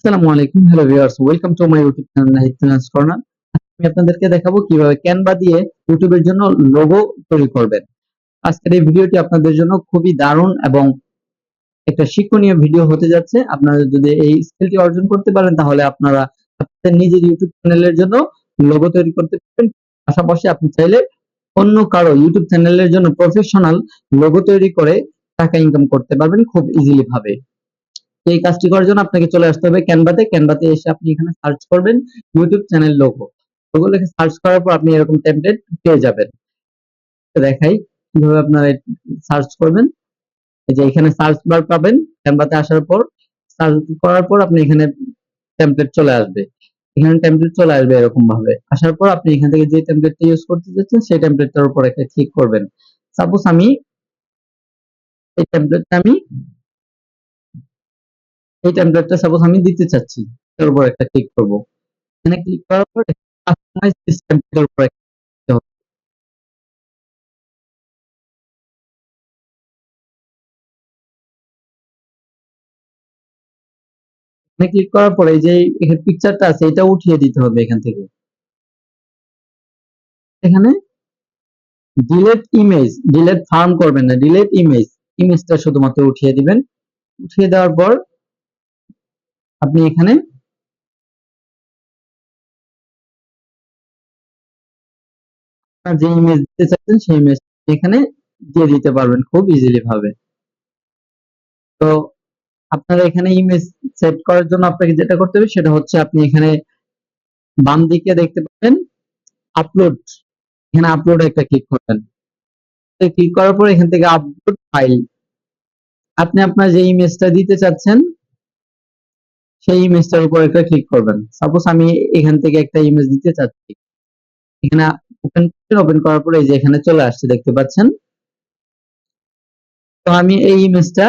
আসসালামু আলাইকুম, hello viewers, welcome to my YouTube channel Nahid finance corner. আমি আপনাদেরকে দেখাবো কিভাবে ক্যানভা দিয়ে ইউটিউবের জন্য লোগো তৈরি করবেন। আজকের এই ভিডিওটি আপনাদের জন্য খুবই দারুণ এবং একটা শিক্ষণীয় ভিডিও হতে যাচ্ছে। আপনারা যদি এই স্কিলটি অর্জন করতে পারেন তাহলে আপনারা আপনাদের নিজের ইউটিউব চ্যানেলের জন্য লোগো তৈরি করতে পারবেন। পাশাপাশি আপনি চাইলে অন্য কারো ইউটিউব চ্যানেলের জন্য প্রফেশনাল লোগো তৈরি করে টাকা ইনকাম করতে পারবেন খুব ইজিলি ভাবে। এই কাজটি করার জন্য আপনাকে চলে আসতে হবে ক্যানভাতে। ক্যানভাতে এসে আপনি এখানে সার্চ করবেন ইউটিউব চ্যানেল লোগো। লোগো লিখে সার্চ করার পর আপনি এরকম টেমপ্লেট পেয়ে যাবেন। দেখাই কিভাবে আপনারা সার্চ করবেন। এই যে এখানে সার্চ বার পাবেন। ক্যানভাতে আসার পর সার্চ করার পর আপনি এখানে টেমপ্লেট চলে আসবে। এখানে টেমপ্লেট চলে আসবে এরকম ভাবে। আসার পর আপনি এখান থেকে যে টেমপ্লেটটা ইউজ করতে যাচ্ছেন সেই টেমপ্লেটটার উপর একটা ক্লিক করবেন। সাপোজ আমি এই টেমপ্লেটটা সাপোজ আমি দিতে চাচ্ছি, এর উপর একটা ক্লিক করব। এখানে ক্লিক করার পর কাস্টমাইজ দিস টেমপ্লেটের উপর একটা ক্লিক করতে হবে। এখানে ক্লিক করার পরে এই যে এখানে পিকচারটা আছে এটা উঠিয়ে দিতে হবে এখান থেকে। এখানে ডিলেট ইমেজ, ডিলেট ফার্ম করবেন না, ডিলেট ইমেজ, ইমেজটা শুধুমাত্র উঠিয়ে দিবেন। উঠিয়ে দেওয়ার পর আপনি এখানে আপনার যে ইমেজ দিতে চাচ্ছেন সেই ইমেজ এখানে দিয়ে দিতে পারবেন খুব ইজিলি ভাবে। তো আপনারা এখানে ইমেজ সেট করার জন্য আপনাকে যেটা করতে হবে সেটা হচ্ছে আপনি এখানে বাম দিকে দেখতে পাবেন আপলোড, এখানে আপলোড একটা ক্লিক করবেন। ক্লিক করার পর এখান থেকে আপলোড ফাইল, আপনি আপনার যে ইমেজটা দিতে চাচ্ছেন সেই ইমেজটার উপর একটা ক্লিক করবেন। সাপোজ আমি এখান থেকে একটা ইমেজ দিতে চাচ্ছি, এখানে ওপেন করবেন। ওপেন করার পরে এই যে এখানে চলে আসছে দেখতে পাচ্ছেন। তো আমি এই ইমেজটা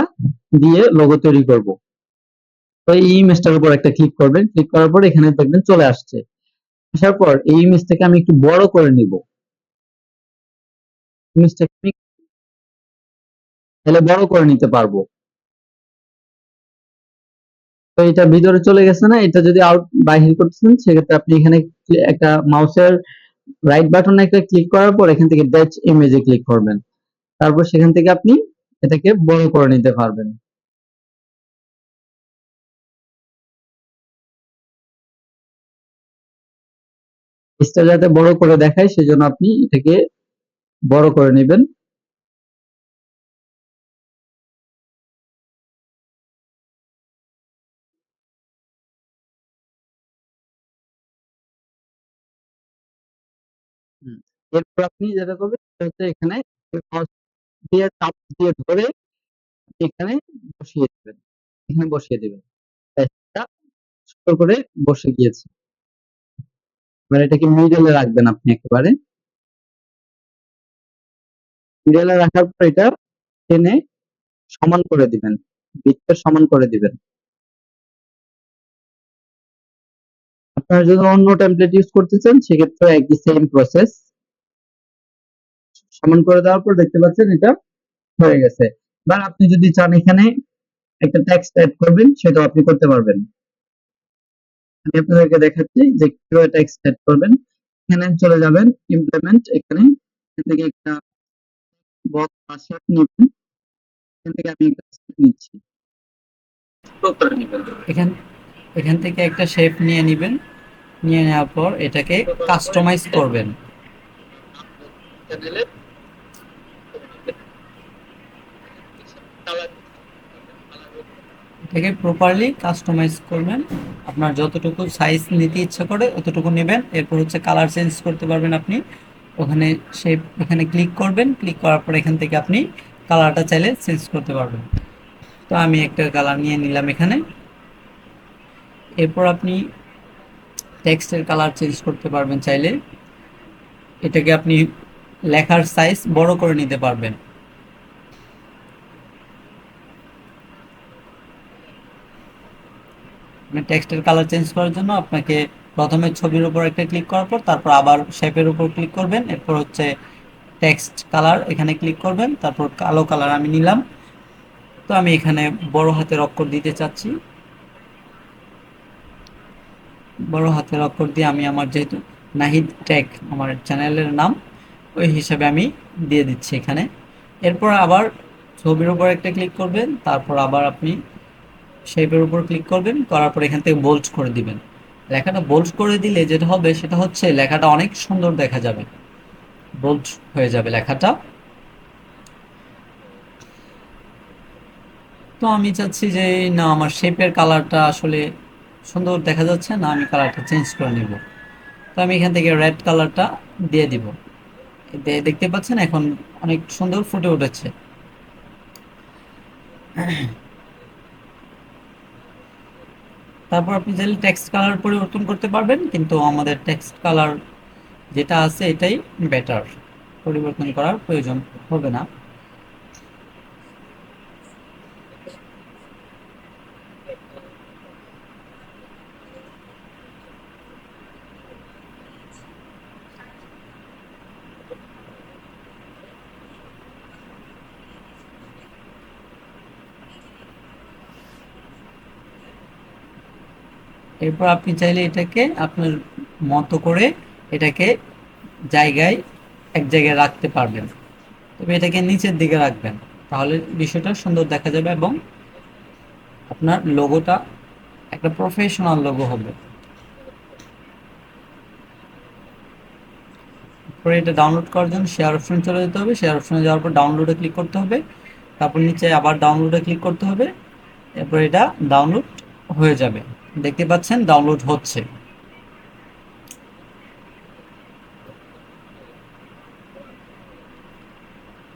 দিয়ে লোগো তৈরি করব। তো এই ইমেজটার উপর একটা ক্লিক করবেন। ক্লিক করার পর এখানে দেখবেন চলে আসছে। আসার পর এই ইমেজটাকে আমি একটু বড় করে নিব। ইমেজটাকে আমি তাহলে বড় করে নিতে পারবো। তো এটা ভিতরে চলে গেছে না, এটা যদি আউট বাহির করতেছেন সেক্ষেত্রে আপনি এখানে একটা মাউসের রাইট বাটনে একটা ক্লিক করার পর এখান থেকে ড্যাচ ইমেজে ক্লিক করবেন। তারপর সেখান থেকে আপনি এটাকে বড় করে নিতে পারবেন। পেজটা যাতে বড় করে দেখায় সেজন্য আপনি এটাকে বড় করে নেবেন। এরপর আপনি যেটা করবেন সেটা হচ্ছে এখানে মাউস দিয়ে চাপ দিয়ে ধরে এখানে বসিয়ে দিবেন। এখানে বসিয়ে দিবেন। পেজটা সুন্দর করে বসে গিয়েছে। এবার এটাকে মিডলে রাখবেন আপনি একেবারে। মিডলে রাখার পর এটা টেনে সমান করে দিবেন। বৃত্তের সমান করে দিবেন। আপনারা যদি অন্য টেমপ্লেট ইউজ করতে চান সেক্ষেত্রে একই সেম প্রসেস। সমান করে দেওয়ার পর দেখতে পাচ্ছেন এটা হয়ে গেছে। এবার আপনি যদি চান এখানে একটা টেক্সট এড করবেন সেটাও আপনি করতে পারবেন। আমি আপনাদেরকে দেখাচ্ছি যে কিভাবে টেক্সট এড করবেন। এখানে চলে যাবেন ইমপ্লিমেন্ট, এখানে এখান থেকে একটা বক্স বা শেপ নেবেন। এখান থেকে আমি একটা শেপ নিচ্ছি। এখান এখান থেকে একটা শেপ নিয়ে নিবেন। নিয়ে নেওয়ার পর এটাকে কাস্টমাইজ করবেন। এটাকে প্রপারলি কাস্টমাইজ করবেন। আপনার যতটুকু সাইজ নিতে ইচ্ছা করে ততটুকু নেবেন। এরপর হচ্ছে কালার চেঞ্জ করতে পারবেন আপনি। ওখানে শেপ এখানে ক্লিক করবেন। ক্লিক করার পর এখান থেকে আপনি কালারটা চাইলে চেঞ্জ করতে পারবেন। তো আমি একটা কালার নিয়ে নিলাম এখানে। এরপর আপনি টেক্সটের কালার চেঞ্জ করতে পারবেন চাইলে। এটাকে আপনি লেখার সাইজ বড় করে নিতে পারবেন। টেক্সটের কালার চেঞ্জ করার জন্য আপনাকে প্রথমে ছবির উপর একটা ক্লিক করার পর তারপর আবার শেপের উপর ক্লিক করবেন। এরপর হচ্ছে টেক্সট কালার এখানে ক্লিক করবেন। তারপর কালো কালার আমি নিলাম। তো আমি এখানে বড় হাতের অক্ষর দিতে চাচ্ছি। বড় হাতের অক্ষর দিয়ে আমি আমার যেহেতু নাহিদ টেক আমার চ্যানেলের নাম, ওই হিসাবে আমি দিয়ে দিচ্ছি এখানে। এরপর আবার ছবির উপর একটা ক্লিক করবেন, তারপর আবার আপনি শেপের উপর ক্লিক করবেন, করার পর এখান থেকে বোল্ড করে দিবেন। লেখাটা বোল্ড করে দিলে যেটা হবে সেটা হচ্ছে লেখাটা অনেক সুন্দর দেখা যাবে, বোল্ড হয়ে যাবে লেখাটা। তো আমি চাচ্ছি যে না, আমার শেপের কালারটা আসলে সুন্দর দেখা যাচ্ছে না, আমি কালারটা চেঞ্জ করে নিব। তো আমি এখান থেকে রেড কালারটা দিয়ে দিব। দেখতে পাচ্ছেন এখন অনেক সুন্দর ফুটে উঠেছে। তারপর আপনি চাইলে টেক্সট কালার পরিবর্তন করতে পারবেন, কিন্তু আমাদের টেক্সট কালার যেটা আছে এটাই বেটার, পরিবর্তন করার প্রয়োজন হবে না। এরপর আপনি চাইলে এটাকে আপনার মতো করে এটাকে জায়গায় এক জায়গায় রাখতে পারবেন, তবে এটাকে নিচের দিকে রাখবেন, তাহলে বিষয়টা সুন্দর দেখা যাবে এবং আপনার লোগোটা একটা প্রফেশনাল লোগো হবে। পরে এটা ডাউনলোড করার জন্য শেয়ার অপশনে চলে যেতে হবে, শেয়ার অপশনে যাওয়ার পর ডাউনলোডে ক্লিক করতে হবে, তারপর নিচে আবার ডাউনলোডে ক্লিক করতে হবে, এরপর এটা ডাউনলোড হয়ে যাবে। দেখতে পাচ্ছেন ডাউনলোড হচ্ছে।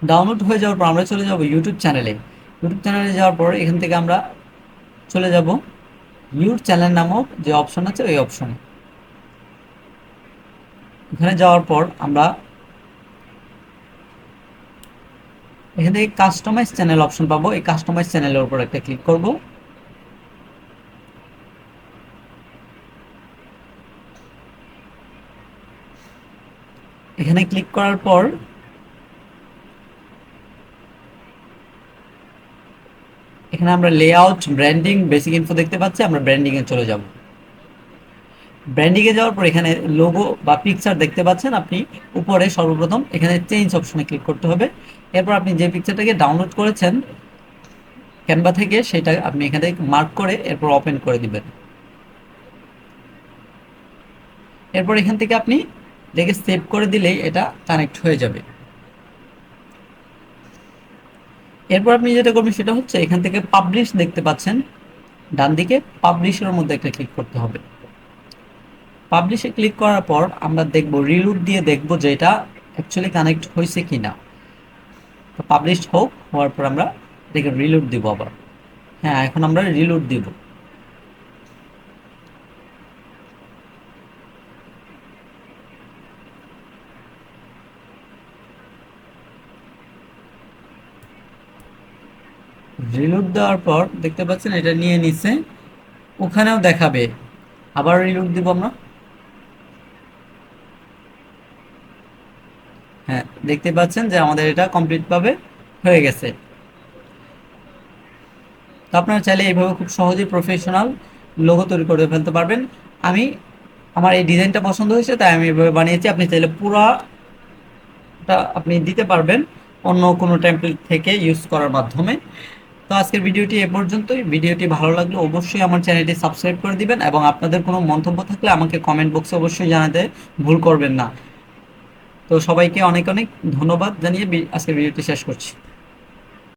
ডাউনলোড হয়ে যাওয়ার পর আমরা চলে যাব ইউটিউব চ্যানেলে। ইউটিউব চ্যানেলে যাওয়ার পর এখান থেকে আমরা চলে যাব ইউর চ্যানেল নামক যে অপশন আছে ওই অপশনে। এখানে যাওয়ার পর আমরা এখান থেকে কাস্টমাইজ চ্যানেল অপশন পাবো, এই কাস্টমাইজ চ্যানেলের উপর একটা ক্লিক করব। এখানে ক্লিক করার পর এখানে আমরা লেআউট, ব্র্যান্ডিং, বেসিক ইনফো দেখতে পাচ্ছি, আমরা ব্র্যান্ডিং এ চলে যাব। ব্র্যান্ডিং এ যাওয়ার পর এখানে লোগো বা পিকচার দেখতে পাচ্ছেন, আপনি উপরে সর্বপ্রথম এখানে চেঞ্জ অপশনে ক্লিক করতে হবে। এরপর আপনি যে পিকচারটাকে ডাউনলোড করেছেন ক্যানভা থেকে সেটা আপনি এখানে মার্ক করে এরপর ওপেন করে দিবেন। এরপর এখান থেকে আপনি দেখে সেভ করে দিলেই এটা কানেক্ট হয়ে যাবে। এরপর আপনি যেটা করবেন সেটা হচ্ছে এখান থেকে পাবলিশ দেখতে পাচ্ছেন ডান দিকে, পাবলিশের মধ্যে একটা ক্লিক করতে হবে। পাবলিশে ক্লিক করার পর আমরা দেখব, রিলুট দিয়ে দেখব যে এটা অ্যাকচুয়ালি কানেক্ট হয়েছে কিনা। তো পাবলিশ হোক, হওয়ার পর আমরা এটাকে রিলুট দিব আবার। হ্যাঁ, এখন আমরা রিলুট দিব। রিলুট দেওয়ার পর দেখতে পাচ্ছেন এটা নিয়ে নিচ্ছে, ওখানেও দেখাবে। আবার রিলুট দিব আমরা। হ্যাঁ, দেখতে পাচ্ছেন যে আমাদের এটা কমপ্লিট ভাবে হয়ে গেছে। তো আপনারা চাইলে এইভাবে খুব সহজেই প্রফেশনাল লোগো তৈরি করে ফেলতে পারবেন। আমি আমার এই ডিজাইনটা পছন্দ হয়েছে তাই আমি এভাবে বানিয়েছি, আপনি চাইলে পুরাটা আপনি দিতে পারবেন অন্য কোনো টেমপ্লেট থেকে ইউজ করার মাধ্যমে। তো আজকের ভিডিওটি এ পর্যন্তই। ভিডিওটি ভালো লাগলে অবশ্যই আমার চ্যানেলটি সাবস্ক্রাইব করে দিবেন এবং আপনাদের কোনো মন্তব্য থাকলে আমাকে কমেন্ট বক্সে অবশ্যই জানাতে ভুল করবেন না। তো সবাইকে অনেক অনেক ধন্যবাদ জানিয়ে আজকের ভিডিওটি শেষ করছি।